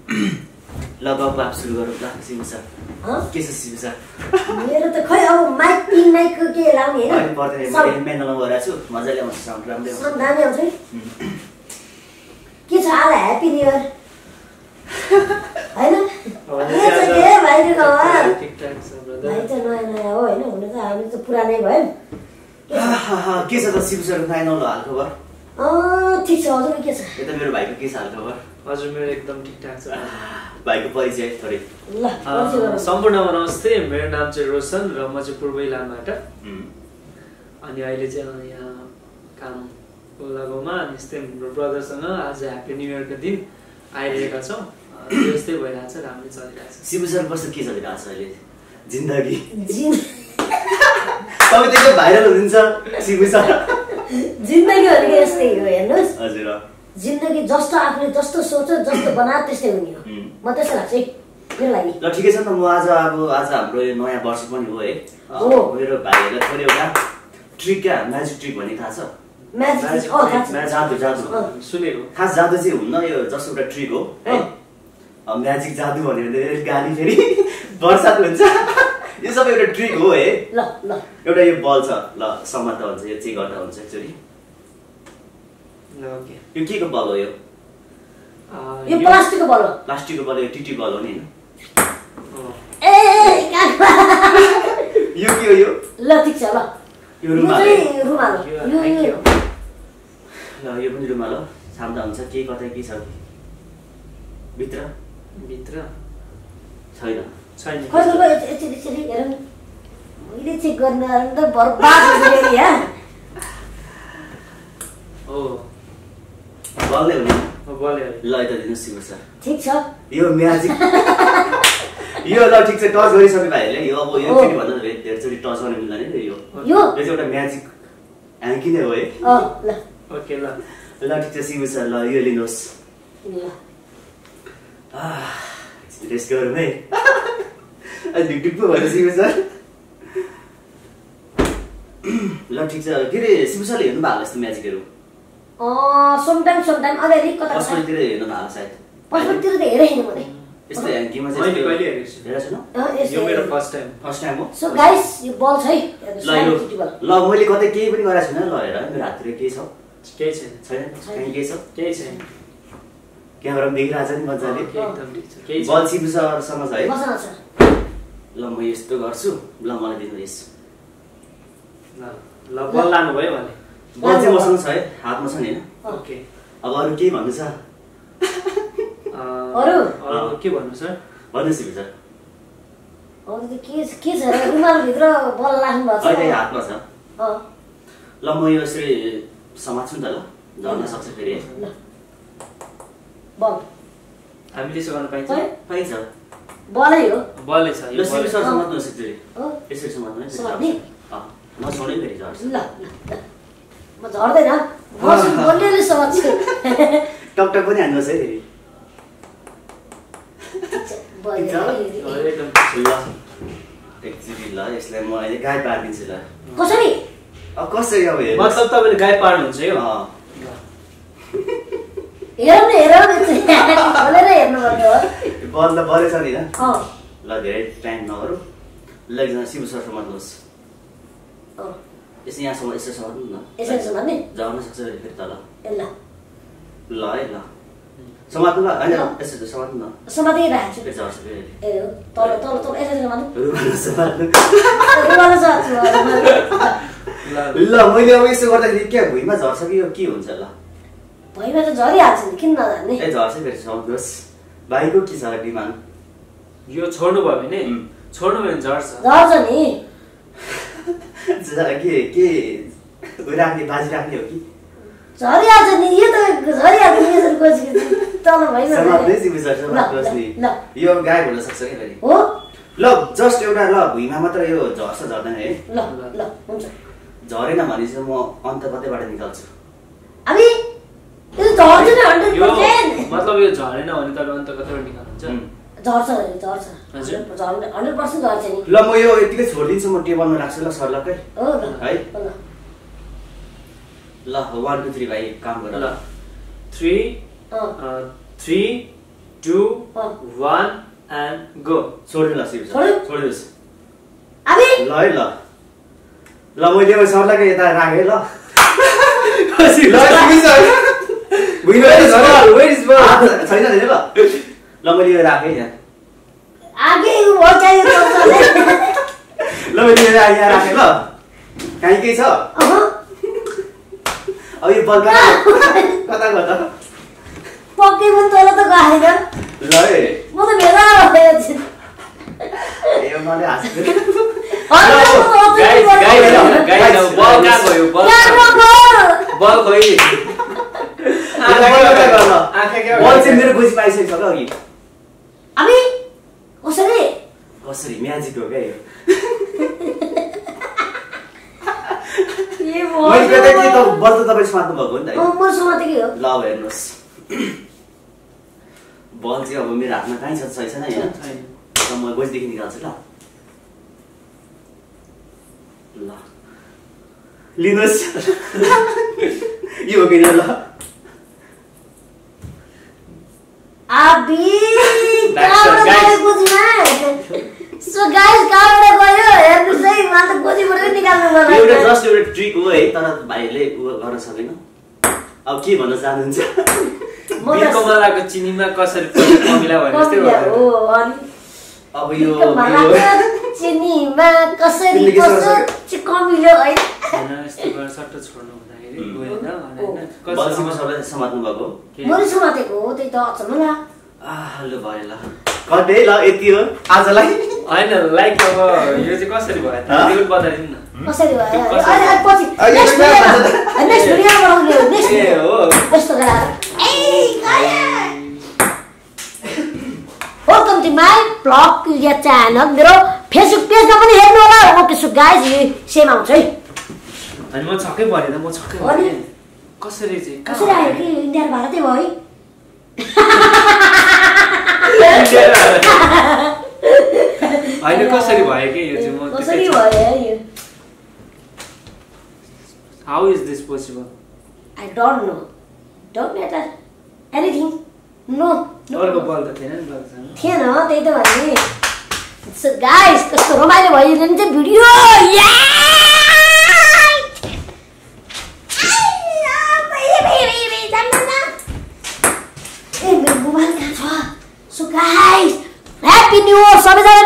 ल गफ सुरु गरौँ ल शिव सर के छ शिव सर मेरो त खै अब माइकको के लाउने हैन पर्दैन मेन लगाएर छु मजाले आउँछ साउन्ड राम्रै आउँछ दामी आउँछ के छ आज ह्यापी न्यू इयर हैन के भाइको खबर ठिकठाक छ ब्रदर भाइ त नयाँ हो हैन हुन त हामी त पुरानै भयो के छ त शिव सर नयाँ नौलो हाल खबर ठीक छ हजुर के छ यता मेरो भाइको के छ हाल खबर हजुर मेरो एकदम ठिकठाक छ भाइको परिचय थोरै ल सम्पूर्णमा नमस्ते मेरो नाम चाहिँ रोशन र म चाहिँ पूर्व इलामबाट अनि अहिले चाहिँ यहाँ काम लगाउमा अनि यस्तै हाम्रो ब्रदरसँग आज ह्यापी न्यू इयरको दिन आइरहेका छौँ यस्तै भइरहेछ राम्रै चलिरहेछ शिव सर कस्तो के चलिरहेछ अहिले जिन्दगी तपाईँ त्यसो भाइरल हुनुहुन्छ शिव सर जिन्दगी भनेको यस्तै हो हेर्नुहोस् हजुर जिन्दगी जस्तो आफूले जस्तो सोच जस्तो बना त्यस्तै हुने हो म त्यसो लाग्छ है मेरो लागि ल ठिकै छ त म आज हाम्रो यो नयाँ वर्ष पनि हो है मेरो भाइहरूलाई थोरै एउटा ट्रिक क्या म्याजिक ट्रिक भन्ने थाहा छ जादु सुनेको खास जादु चाहिँ हुन्न यो जस्तो एउटा ट्रिक हो है म्याजिक जादु भन्यो भने गाली फेरि बर्सात हुन्छ यो सबै एउटा ट्रिक हो है ल ल एउटा यो बल छ ल समाता हुन्छ यो चाहिँ गर्दा हुन्छ एक्चुअली ओके यो के को बल हो यो प्लास्टिकको बल हो प्लास्टिकको बल यो टिटी बल हो नि ए यो के हो यो ल ठीक छ ल यो रुमाल रुमाल ल यो पनि रुमाल हो छाम्दा हुन्छ के कतै के छ भित्र भित्र छैन छैन खै यसरी हेरौँ मैले चेक गर्न त बर्बाद हुन्छ यहाँ हो बलले हुने बलले ल यता दिनुहोस् शिव सर ठीक छ यो म्याजिक यो ल ठिक छ टच गरिसके भाइहरूले यो अब यो फेरि भन्दा धेरैचोटि टच गर्न मिल्दैन नि यो चाहिँ एउटा म्याजिक ह्याङ्की नै हो है ल ओके ल ठिक छ शिव सर ल यो लिनुहोस् रेस्ट गरौँ है ढिकढिक पो भयो शिव सर ल ठिक छ के अरे शिव सरले हेर्नु भएको जस्तो म्याजिकहरू समटाइम अलिअलि कता पशुपतितिर हेर्नु भएको सायद पशुपतितिर त हेरेँ हैन मैले यस्तो ह्याङ्कीमा चाहिँ मैले कहिले हेरेको छु हेरेको छैन यो मेरो फर्स्ट टाइम हो सो गाइस यो बल छ है ल यो ल मैले कतै केही पनि गरेको छैन ल हेर मेरो हाततिर केही छ केही छैन छैन कहीँ केही छ केही छैन क्यामेरा देखिरहेको छ नि मजाले एकदम ठिक छ केही बल शिव सरसँग छ है मसँग छ ल म यस्तो गर्छु ल मलाई दिनुहोस् ल बल लानु भयो भने बल चाहिँ मसँग छ है हातमा छ नि हैन ओके अब अरू के भन्नु छ अरू के भन्नु सर भन्नुहोस् शिव सर अरू त के छ रुमाल भित्र बल लाग्नु भएको अहिले छ हातमा छ ल म यो यसरी समात्छु नि त ल झर्न सक्छ फेरि ल बल हामी त्यसो गर्न पाइन्छ पाइन्छ बलै हो बलै छ ल शिव सर समात्नुहोस् यसरी हो यसरी समात्नु है समात्ने नछोडै फेरि झर्छ ल म झर्दैन म बोल्नेले समात्छु टकटक पनि हान्नुहोस् है फेरि एकदम ल एकचोटि ल यसलाई म अहिले गाई पारिदिन्छु ल कसरी अब कसरी अब हेर्नु मतलब तपाईँले गाई पार्नुहुन्छ है हेरौँ बोलेर हेर्नु पर्ने हो बल त बलै छ नि ल ल धेरै टाइम नगरौँ ल एकजना शिव सर समात्नुहोस् यसो यहाँसम्म यसो समात्नु न यसरी समात्ने झर्न सक्छ फेरि तल ल ल है ल समात्नु ल होइन यसो समात्नु न समातिरहेको छु फेरि झर्छ फेरि ए तल तल तल यसरी समात्नु रुमाल समात्नु रुमाल समात्छु ल मैले अब यसो गर्दाखेरि के भुइँमा झर्छ कि यो के हुन्छ ल भुइँमा त झरिहाल्छ नि किन नझर्ने ए झर्छ फेरि समात्नुहोस् भाइको के छ डिमान्ड यो छोड्नु भयो भने छोड्नु भयो भने झर्छ झर्छ नि के राख्ने बाजी राख्ने हो कि झरिहाल्छ नि यो त झरिहाल्छ नि यसरी गएपछि तल भइमा समात्दै शिव सर समात्नुहोस् नि यो गायब हुन सक्छ क्या फेरि हो ल जस्ट एउटा ल भुइँमा मात्र यो झर्छ झर्दैन है ल ल हुन्छ झरेन भने चाहिँ म अन्त कतैबाट निकाल्छु अनि यो झर्छ नि 100% मतलब यो झरेन भने तपाईँ अन्त कतैबाट निकाल्नुहुन्छ झर्छ हजुर 100% झर्छ नि ल म यो यतिकै छोडिदिन्छु म टेबलमा राख्छु ल सर्लकै हो है ल 1 2 3 भाइ काम गर ल 3 3 2 1 and go. छोड्नु ल शिव छोड्नुस् अबे ल है ल ल मैले अब सरलाई यता राखे ल शिव ल शिव where is ball छैन नि ल ल मैले यो राखे यहाँ आगे वो चाहिए तो ल मैले यहाँ राखे ल कहीँ केही छ अब यो बल कता कता पक्कै पनि तल त गएन ल है म त भेला भयो ए मैले हाँस्छु guys ball कहाँ गयो ball खोइ बल चाहिँ मेरो बुझि पाइसकेको छ अघि अबे कसरी कसरी म्याजिक हो क्या यो ये मैले कतै के त बल त तपाईले समात्नु भएको हो नि त म समातेकै हो ल हेर्नुहोस् बल चाहिँ अब मेरो हातमा कहीँ छैन हैन र म गोजदेखि निकाल्छु ल ल लिनुहोस् यो हो कि ल अबे कहाँबाट गयो गोजीमा सो गाइस कहाँबाट गयो हेर्नुस् है म त गोजीबाट निकाल्नु पर्छ एउटा जस्ट एउटा ट्रिक हो है तर भाइले गर्न सकेन अब के भन्न चाहनुहुन्छ बिरकमलाको चिनीमा कसरी कमिला भने जस्तै हो अनि अब यो चिनीमा कसरी कमिलो है हैन यस्तो गरेर सट्ट छोड्नु हुँदाखेरि गएन हैन बल्सीमा सबैले समात्नु भएको मैले समातेको हो त्यही त अचम्म ल ल भयो ल कतै ल यति हो आजलाई हैन लाइक अब यो चाहिँ कसरी भयो त त्यो बताइदिनु न कसरी भयो अरे पछि नेक्स्ट भिडियो बनाउने हो नेक्स्ट ए हो यस्तो गरा ए गया वेलकम टु माय ब्लग या च्यानल मेरो फेसबुक पेजमा पनि हेर्नु होला ओके सो गाइस यो सेम आउँछ है अनि म छक्कै परे त म छक्कै परे कसरी चाहिँ कसरी आयो कि इन्डिया र भारतै भयो है हैन कसरी भयो के यो चाहिँ म कसरी भयो यो how is this possible I don't know don't matter anything no अर्को बल त थिएन नि लाग्छ थिएन त्यही त भने सो गाइस कस्तो रमाइलो भयो नि चाहिँ video so guys happy new year सबैजनाले